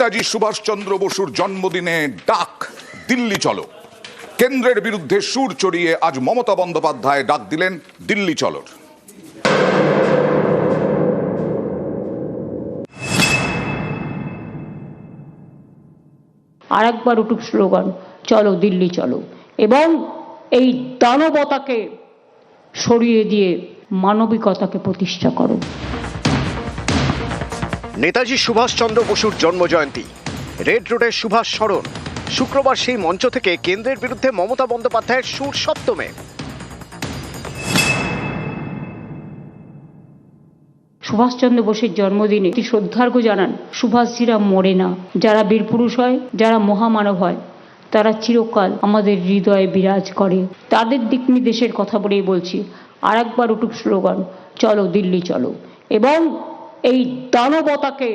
নেতাজি সুভাষচন্দ্র বসুর জন্মদিনে ডাক দিল্লি চলো। কেন্দ্রের বিরুদ্ধে সুর চড়িয়ে আজ মমতা বন্দ্যোপাধ্যায় ডাক দিলেন দিল্লি চলোর। আরেকবার উঠুক স্লোগান, চলো দিল্লি চলো, এবং এই দানবতাকে সরিয়ে দিয়ে মানবিকতাকে প্রতিষ্ঠা করো। নেতাজি সুভাষচন্দ্র বসুর জন্মজয়ন্তী, রেড রোডের সুভাষ স্মরণ। শুক্রবার সেই মঞ্চ থেকে কেন্দ্রের বিরুদ্ধে মমতা বন্দ্যোপাধ্যায়ের সুর সপ্তমে। সুভাষচন্দ্র বোসের জন্মদিনে শ্রদ্ধার্ঘ্য জানান সুভাষজিরা মরে না, যারা বীরপুরুষ হয়, যারা মহামানব হয়, তারা চিরকাল আমাদের হৃদয়ে বিরাজ করে। তাদের দিক নির্দেশের কথা বলেই বলছি, আরেকবার উঠুক স্লোগান, চলো দিল্লি চলো, এবং এই দানবতাকে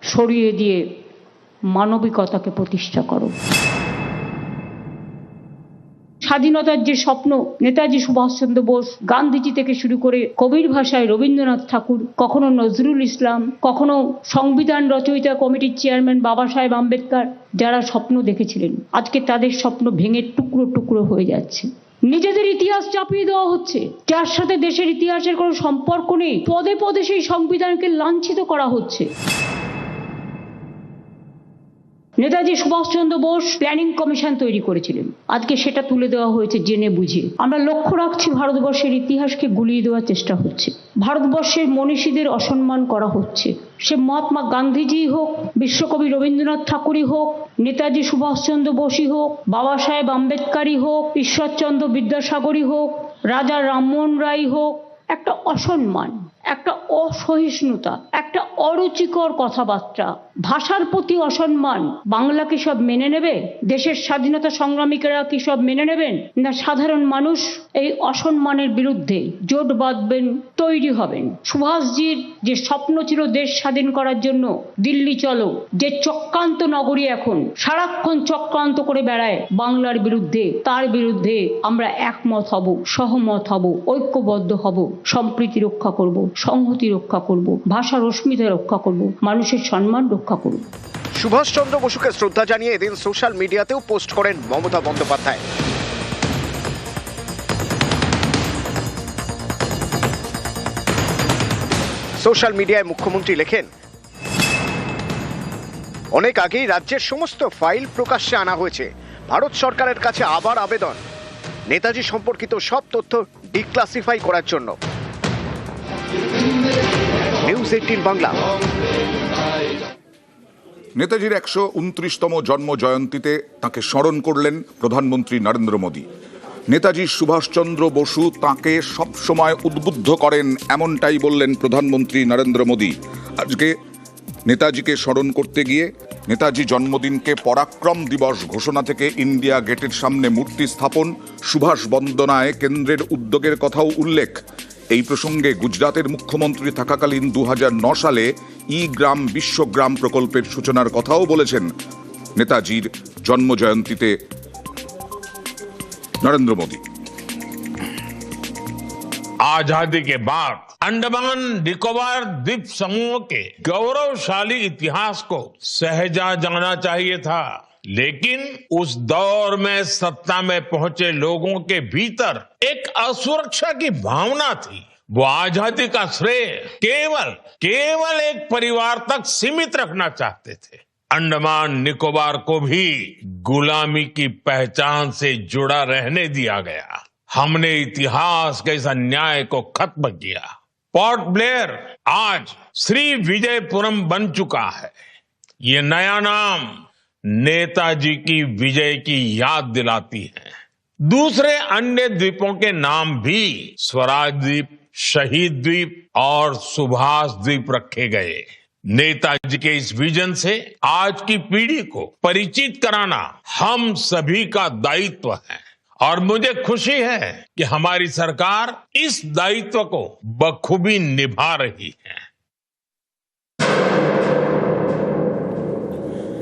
সরিয়ে দিয়ে মানবিকতাকে প্রতিষ্ঠা করো। স্বাধীনতার যে স্বপ্ন নেতাজি সুভাষচন্দ্র বোস, গান্ধীজি থেকে শুরু করে কবির ভাষায় রবীন্দ্রনাথ ঠাকুর, কখনো নজরুল ইসলাম, কখনো সংবিধান রচয়িতা কমিটির চেয়ারম্যান বাবা সাহেব আম্বেদকর, যারা স্বপ্ন দেখেছিলেন, আজকে তাদের স্বপ্ন ভেঙে টুকরো টুকরো হয়ে যাচ্ছে। নিজেদের ইতিহাস চাপিয়ে দেওয়া হচ্ছে, যার সাথে দেশের ইতিহাসের কোনো সম্পর্ক নেই। পদে পদে সেই সংবিধানকে লাঞ্ছিত করা হচ্ছে। নেতাজি সুভাষচন্দ্র বোস প্ল্যানিং কমিশন তৈরি করেছিলেন, আজকে সেটা তুলে দেওয়া হয়েছে জেনে বুঝে। আমরা লক্ষ্য রাখছি ভারতবর্ষের ইতিহাসকে গুলিয়ে দেওয়ার চেষ্টা হচ্ছে, ভারতবর্ষের মনীষীদের অসম্মান করা হচ্ছে। সে মহাত্মা গান্ধীজি হোক, বিশ্বকবি রবীন্দ্রনাথ ঠাকুরই হোক, নেতাজি সুভাষচন্দ্র বোসই হোক, বাবা সাহেব আম্বেদকরই হোক, ঈশ্বরচন্দ্র বিদ্যাসাগরই হোক, রাজা রামমোহন রায় হোক, একটা অসম্মান, একটা অসহিষ্ণুতা, একটা অরুচিকর কথাবার্তা, ভাষার প্রতি অসম্মান। বাংলা কি সব মেনে নেবে? দেশের স্বাধীনতা সংগ্রামীরা কি সব মেনে নেবেন? না সাধারণ মানুষ এই অসম্মানের বিরুদ্ধে জোট বাঁধবেন, তৈরি হবেন। সুভাষজির যে স্বপ্ন ছিল দেশ স্বাধীন করার জন্য, দিল্লি চলো, যে চক্রান্ত নগরী এখন সারাক্ষণ চক্রান্ত করে বেড়ায় বাংলার বিরুদ্ধে, তার বিরুদ্ধে আমরা একমত হব, সহমত হব, ঐক্যবদ্ধ হব, সম্প্রীতি রক্ষা করব, সংহতি রক্ষা করব, ভাষার অস্মিতা রক্ষা করব, মানুষের সম্মান রক্ষা করব। সুভাষচন্দ্র বসুকে শ্রদ্ধা জানিয়ে এদিন সোশ্যাল মিডিয়াতেও পোস্ট করেন মমতা বন্দ্যোপাধ্যায়। সোশ্যাল মিডিয়ায় মুখ্যমন্ত্রী লেখেন, অনেক আগেই রাজ্যের সমস্ত ফাইল প্রকাশ্যে আনা হয়েছে। ভারত সরকারের কাছে আবার আবেদন, নেতাজি সম্পর্কিত সব তথ্য ডিক্লাসিফাই করার জন্য। নিউজ 18 বাংলা। নেতাজির 129তম জন্ম জয়ন্তীতে তাকে স্মরণ করলেন প্রধানমন্ত্রী নরেন্দ্র মোদী। নেতাজি সুভাষচন্দ্র বসু তাকে সবসময় উদ্বুদ্ধ করেন, এমনটাই বললেন প্রধানমন্ত্রী নরেন্দ্র মোদী। আজকে নেতাজিকে স্মরণ করতে গিয়ে নেতাজি জন্মদিনকে পরাক্রম দিবস ঘোষণা থেকে ইন্ডিয়া গেটের সামনে মূর্তি স্থাপন, সুভাষ বন্দনায় কেন্দ্রের উদ্যোগের কথাও উল্লেখ। এই প্রসঙ্গে গুজরাতের মুখ্যমন্ত্রী থাকাকালীন 2009 সালে গ্রাম বিশ্বগ্রাম প্রকল্পের সূচনার কথাও বলেছেন নেতাজির জন্মজয়ন্তীতে নরেন্দ্র মোদী। आजादी के बाद अंडमान निकोबार द्वीप समूह के गौरवशाली इतिहास को सहेजा जाना चाहिए था, लेकिन उस दौर में सत्ता में पहुंचे लोगों के भीतर एक असुरक्षा की भावना थी। वो आजादी का श्रेय केवल एक परिवार तक सीमित रखना चाहते थे। अंडमान निकोबार को भी गुलामी की पहचान से जुड़ा रहने दिया गया। हमने इतिहास के इस अन्याय को खत्म किया। पोर्ट ब्लेयर आज श्री विजयपुरम बन चुका है। ये नया नाम नेताजी की विजय की याद दिलाती है। दूसरे अन्य द्वीपों के नाम भी स्वराज द्वीप, शहीद द्वीप और सुभाष द्वीप रखे गए। नेताजी के इस विजन से आज की पीढ़ी को परिचित कराना हम सभी का दायित्व है, और मुझे खुशी है कि हमारी सरकार इस दायित्व को बखूबी निभा रही है।